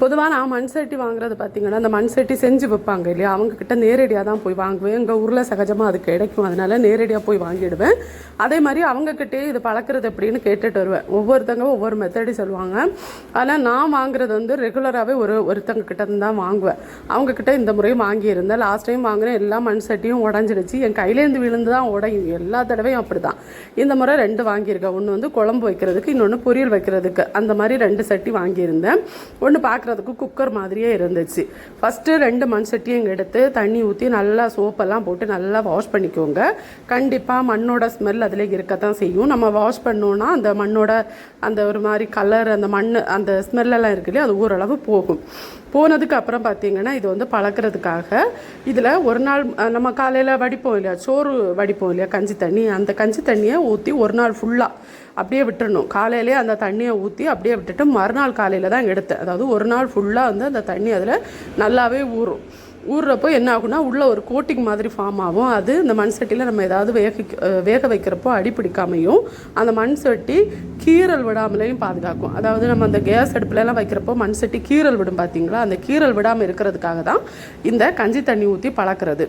பொதுவாக நான் மண் சட்டி வாங்குறது பார்த்தீங்கன்னா, அந்த மண் சட்டி செஞ்சு வைப்பாங்க இல்லையா, அவங்கக்கிட்ட நேரடியாக தான் போய் வாங்குவேன். எங்கள் ஊரில் சகஜமாக அது கிடைக்கும், அதனால நேரடியாக போய் வாங்கிடுவேன். அதே மாதிரி அவங்கக்கிட்டே இது பழக்கிறது எப்படின்னு கேட்டுட்டு வருவேன். ஒவ்வொருத்தங்க ஒவ்வொரு மெத்தடி சொல்லுவாங்க. ஆனால் நான் வாங்குறது வந்து ரெகுலராகவே ஒருத்தங்க கிட்ட தான் வாங்குவேன். அவங்கக்கிட்ட இந்த முறையும் வாங்கியிருந்தேன். லாஸ்ட் டைம் வாங்கினேன், எல்லா மண் சட்டியும் உடஞ்சிடுச்சு. என் கையிலேருந்து விழுந்து தான் உடையும், எல்லா தடவையும் அப்படி தான். இந்த முறை 2 வாங்கியிருக்கேன். ஒன்று வந்து குழம்பு வைக்கிறதுக்கு, இன்னொன்று பொரியல் வைக்கிறதுக்கு. அந்த மாதிரி 2 சட்டி வாங்கியிருந்தேன். ஒன்று பார்க்குறதுக்கு குக்கர் மாதிரியே இருந்துச்சு. ஃபஸ்ட்டு 2 மண் சட்டியும் எடுத்து தண்ணி ஊற்றி நல்லா சோப்பெல்லாம் போட்டு நல்லா வாஷ் பண்ணிக்கோங்க. கண்டிப்பாக மண்ணோட ஸ்மெல் அதில் இருக்கத்தான் செய்யும். நம்ம வாஷ் பண்ணோன்னா அந்த மண்ணோட அந்த ஒரு மாதிரி கலர், அந்த மண் அந்த ஸ்மெல்லெல்லாம் இருக்கு இல்லையா, அது ஓரளவு போகும். போனதுக்கு அப்புறம் பார்த்தீங்கன்னா, இது வந்து பழக்கிறதுக்காக இதில் ஒரு நாள் நம்ம காலையில் வடிப்போம் இல்லையா, சோறு வடிப்போம் இல்லையா, கஞ்சி தண்ணி, அந்த கஞ்சி தண்ணியை ஊற்றி ஒரு நாள் ஃபுல்லாக அப்படியே விட்டுறணும். காலையிலே அந்த தண்ணியை ஊற்றி அப்படியே விட்டுட்டு மறுநாள் காலையில் தான் எடுத்தேன். அதாவது ஒரு நாள் ஃபுல்லாக வந்து அந்த தண்ணி அதில் நல்லாவே ஊறுறப்போ என்ன ஆகுனா, உள்ளே ஒரு கோட்டிங் மாதிரி ஃபார்ம் ஆகும். அது இந்த மண் சட்டியில் நம்ம ஏதாவது வேக வைக்கிறப்போ அடி பிடிக்காமையும், அந்த மண் சட்டி கீறல் விடாமலையும் பாதுகாக்கும். அதாவது நம்ம அந்த கேஸ் அடுப்புலலாம் வைக்கிறப்போ மண் சட்டி கீறல் விடும் பார்த்தீங்களா, அந்த கீறல் விடாமல் இருக்கிறதுக்காக தான் இந்த கஞ்சி தண்ணி ஊற்றி பழக்கிறது.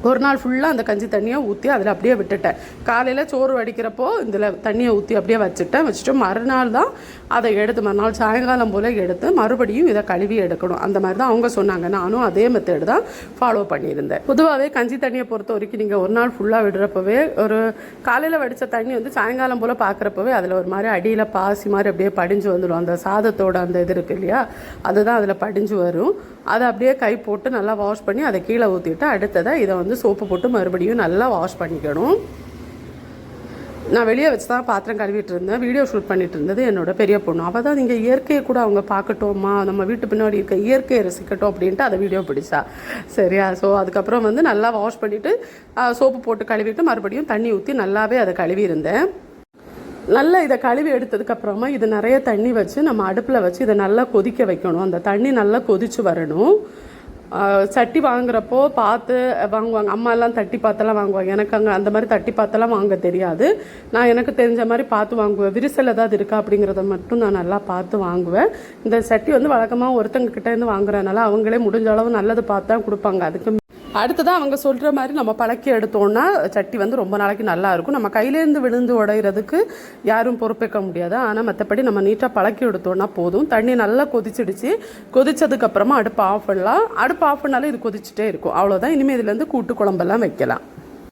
ஒரு நாள் ஃபுல்லாக அந்த கஞ்சி தண்ணியை ஊற்றி அதில் அப்படியே விட்டுட்டேன். காலையில் சோறு வடிக்கிறப்போ இதில் தண்ணியை ஊற்றி அப்படியே வச்சுட்டு மறுநாள் தான் அதை எடுத்து, மறுநாள் சாயங்காலம் போல் எடுத்து மறுபடியும் இதை கழுவி எடுக்கணும். அந்த மாதிரி தான் அவங்க சொன்னாங்க. நானும் அதே மெத்தேடு தான் ஃபாலோ பண்ணியிருந்தேன். பொதுவாகவே கஞ்சி தண்ணியை பொறுத்த வரைக்கும் நீங்கள் ஒரு நாள் ஃபுல்லாக விடுறப்பவே, ஒரு காலையில் வடித்த தண்ணி வந்து சாயங்காலம் போல் பார்க்குறப்பவே அதில் ஒரு மாதிரி அடியில் பாசி மாதிரி அப்படியே படிஞ்சு வந்துடும். அந்த சாதத்தோட அந்த இது இருக்குது இல்லையா, அதுதான் அதில் படிஞ்சு வரும். அதை அப்படியே கை போட்டு நல்லா வாஷ் பண்ணி அதை கீழே ஊற்றிட்டு அடுத்ததை இதை வந்து சோப்பு போட்டு மறுபடியும் நல்லா வாஷ் பண்ணிக்கணும். நான் வெளியே வச்சு தான் பாத்திரம் கழுவிட்டு இருந்தேன். வீடியோ ஷூட் பண்ணிட்டு இருந்தது என்னோட பெரிய பொண்ணு. அவள் தான் நீங்கள் இயற்கையை கூட அவங்க பார்க்கட்டோம்மா, நம்ம வீட்டு பின்னாடி இருக்க இயற்கையை ரசிக்கட்டும் அப்படின்ட்டு அதை வீடியோ பிடிச்சா. சரியா? ஸோ அதுக்கப்புறம் வந்து நல்லா வாஷ் பண்ணிவிட்டு சோப்பு போட்டு கழுவிட்டு மறுபடியும் தண்ணி ஊற்றி நல்லாவே அதை கழுவி இருந்தேன். நல்லா இதை கழுவி எடுத்ததுக்கப்புறமா இது நிறைய தண்ணி வச்சு நம்ம அடுப்பில் வச்சு இதை நல்லா கொதிக்க வைக்கணும். அந்த தண்ணி நல்லா கொதித்து வரணும். சட்டி வாங்குறப்போ பார்த்து வாங்குவாங்க. அம்மா எல்லாம் தட்டி பார்த்தெல்லாம் வாங்குவாங்க. எனக்கு அங்கே அந்த மாதிரி தட்டி பார்த்தெல்லாம் வாங்க தெரியாது. நான் எனக்கு தெரிஞ்ச மாதிரி பார்த்து வாங்குவேன். விரிசல் ஏதாவது இருக்கா அப்படிங்கிறத மட்டும் நான் நல்லா பார்த்து வாங்குவேன். இந்த சட்டி வந்து வழக்கமாக ஒருத்தங்க கிட்டேருந்து வாங்குறதுனால அவங்களே முடிஞ்ச அளவு நல்லது பார்த்து தான் கொடுப்பாங்க. அதுக்கு அடுத்ததான் அவங்க சொல்கிற மாதிரி நம்ம பழக்கி எடுத்தோன்னா சட்டி வந்து ரொம்ப நாளைக்கு நல்லா இருக்கும். நம்ம கையிலேருந்து விழுந்து உடையிறதுக்கு யாரும் பொறுப்பேற்க முடியாது. ஆனால் மற்றபடி நம்ம நீட்டாக பழக்கி எடுத்தோன்னா போதும். தண்ணி நல்லா கொதிச்சிடுச்சு. கொதிச்சதுக்கப்புறமா அடுப்பு ஆஃப் பண்ணலாம். அடுப்பு ஆஃப் பண்ணாலும் இது கொதிச்சுட்டே இருக்கும். அவ்வளோதான். இனிமேல் இதுலேருந்து கூட்டு குழம்பெல்லாம் வைக்கலாம்.